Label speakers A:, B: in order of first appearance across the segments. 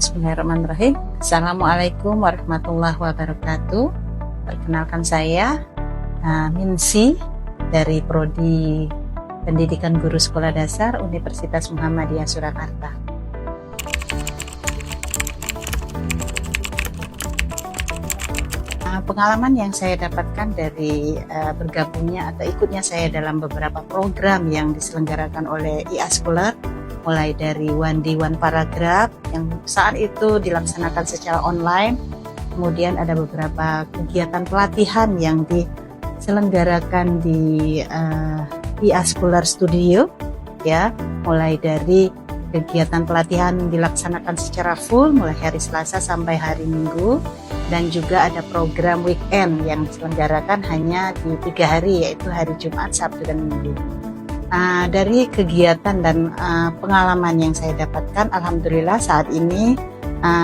A: Bismillahirrahmanirrahim. Assalamualaikum warahmatullahi wabarakatuh. Perkenalkan saya Minsi dari Prodi Pendidikan Guru Sekolah Dasar Universitas Muhammadiyah Surakarta. Pengalaman yang saya dapatkan dari bergabungnya atau ikutnya saya dalam beberapa program yang diselenggarakan oleh IA Scholar, mulai dari One Day One Paragraph yang saat itu dilaksanakan secara online, kemudian ada beberapa kegiatan pelatihan yang diselenggarakan di IA Scholar Studio, ya, mulai dari kegiatan pelatihan dilaksanakan secara full mulai hari Selasa sampai hari Minggu, dan juga ada program weekend yang diselenggarakan hanya di 3 hari, yaitu hari Jumat, Sabtu, dan Minggu. Dari kegiatan dan pengalaman yang saya dapatkan, alhamdulillah saat ini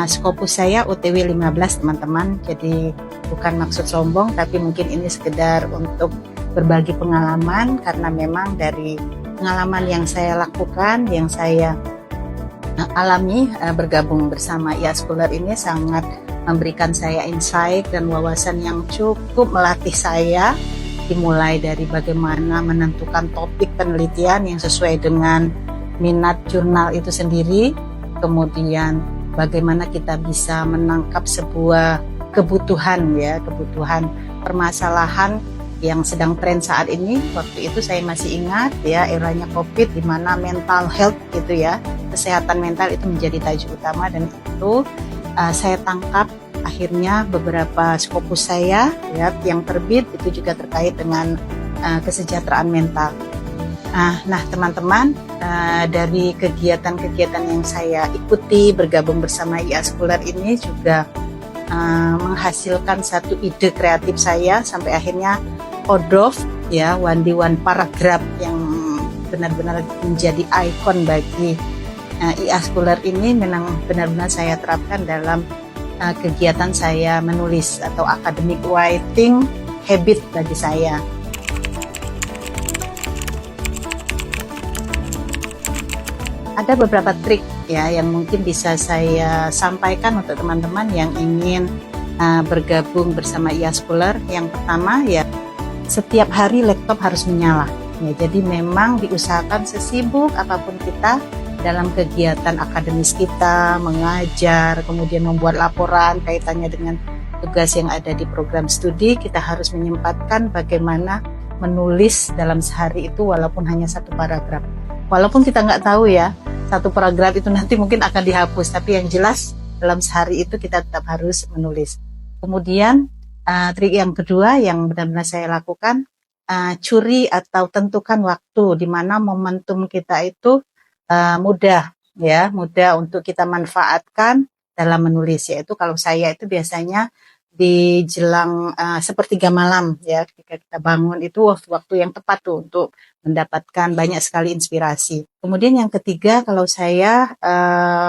A: Skopus saya UTW 15 teman-teman. Jadi bukan maksud sombong, tapi mungkin ini sekedar untuk berbagi pengalaman, karena memang dari pengalaman yang saya lakukan, yang saya alami bergabung bersama IA Scholar ini sangat memberikan saya insight dan wawasan yang cukup melatih saya, dimulai dari bagaimana menentukan topik penelitian yang sesuai dengan minat jurnal itu sendiri, kemudian bagaimana kita bisa menangkap sebuah kebutuhan permasalahan yang sedang tren saat ini. Waktu itu saya masih ingat ya, eranya COVID, di mana mental health gitu ya, kesehatan mental itu menjadi tajuk utama, dan itu saya tangkap akhirnya beberapa skopus saya ya, yang terbit itu juga terkait dengan kesejahteraan mental. Nah teman-teman, dari kegiatan-kegiatan yang saya ikuti bergabung bersama IA Scholar ini juga menghasilkan satu ide kreatif saya, sampai akhirnya ODOF ya, One Day One Paragraph, yang benar-benar menjadi ikon bagi IA Scholar ini memang benar-benar saya terapkan dalam kegiatan saya menulis atau academic writing habit bagi saya. Ada beberapa trik ya yang mungkin bisa saya sampaikan untuk teman-teman yang ingin bergabung bersama IA Scholar. Yang pertama ya, setiap hari laptop harus menyala ya, jadi memang diusahakan sesibuk apapun kita dalam kegiatan akademis kita, mengajar, kemudian membuat laporan kaitannya dengan tugas yang ada di program studi, kita harus menyempatkan bagaimana menulis dalam sehari itu walaupun hanya satu paragraf. Walaupun kita nggak tahu ya, satu paragraf itu nanti mungkin akan dihapus, tapi yang jelas dalam sehari itu kita tetap harus menulis. Kemudian trik yang kedua yang benar-benar saya lakukan, curi atau tentukan waktu di mana momentum kita itu mudah untuk kita manfaatkan dalam menulis, yaitu kalau saya itu biasanya di jelang sepertiga malam ya, ketika kita bangun itu waktu yang tepat tuh untuk mendapatkan banyak sekali inspirasi. Kemudian yang ketiga, kalau saya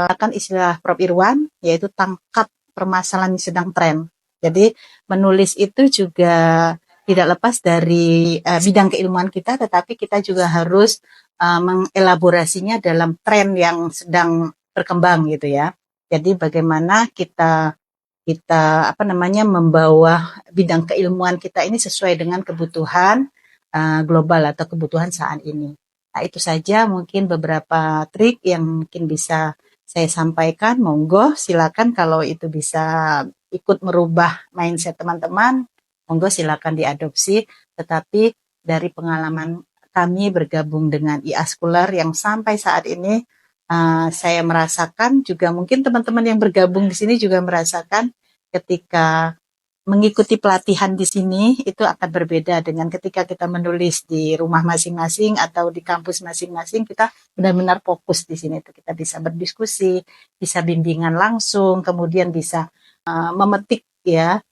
A: akan istilah Prof Irwan, yaitu tangkap permasalahan yang sedang tren. Jadi menulis itu juga tidak lepas dari bidang keilmuan kita, tetapi kita juga harus mengelaborasinya dalam tren yang sedang berkembang gitu ya. Jadi bagaimana kita membawa bidang keilmuan kita ini sesuai dengan kebutuhan global atau kebutuhan saat ini. Nah, itu saja mungkin beberapa trik yang mungkin bisa saya sampaikan. Monggo silakan kalau itu bisa ikut merubah mindset teman-teman, monggo silakan diadopsi. Tetapi dari pengalaman kami bergabung dengan IA Scholar yang sampai saat ini saya merasakan, juga mungkin teman-teman yang bergabung di sini juga merasakan, ketika mengikuti pelatihan di sini itu akan berbeda dengan ketika kita menulis di rumah masing-masing atau di kampus masing-masing. Kita benar-benar fokus di sini, itu kita bisa berdiskusi, bisa bimbingan langsung, kemudian bisa memetik ya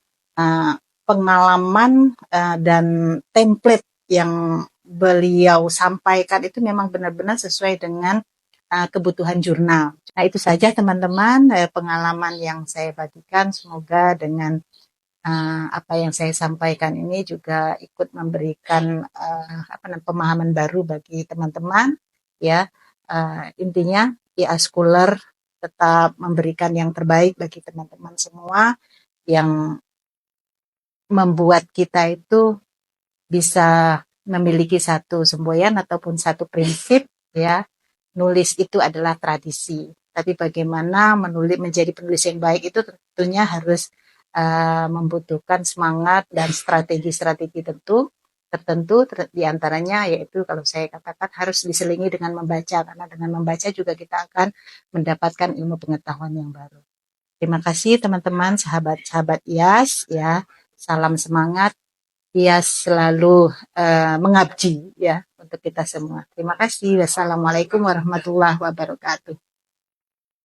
A: pengalaman dan template yang beliau sampaikan itu memang benar-benar sesuai dengan kebutuhan jurnal. Nah, itu saja teman-teman pengalaman yang saya bagikan. Semoga dengan apa yang saya sampaikan ini juga ikut memberikan pemahaman baru bagi teman-teman ya. Intinya IA Scholar tetap memberikan yang terbaik bagi teman-teman semua yang membuat kita itu bisa memiliki satu semboyan ataupun satu prinsip, ya. Nulis itu adalah tradisi, tapi bagaimana menulis menjadi penulis yang baik itu tentunya harus membutuhkan semangat dan strategi-strategi tertentu diantaranya yaitu kalau saya katakan harus diselingi dengan membaca, karena dengan membaca juga kita akan mendapatkan ilmu pengetahuan yang baru. Terima kasih teman-teman, sahabat-sahabat IAS, ya. Salam semangat, IAS selalu mengabdi, ya, untuk kita semua. Terima kasih. Wassalamualaikum warahmatullahi wabarakatuh.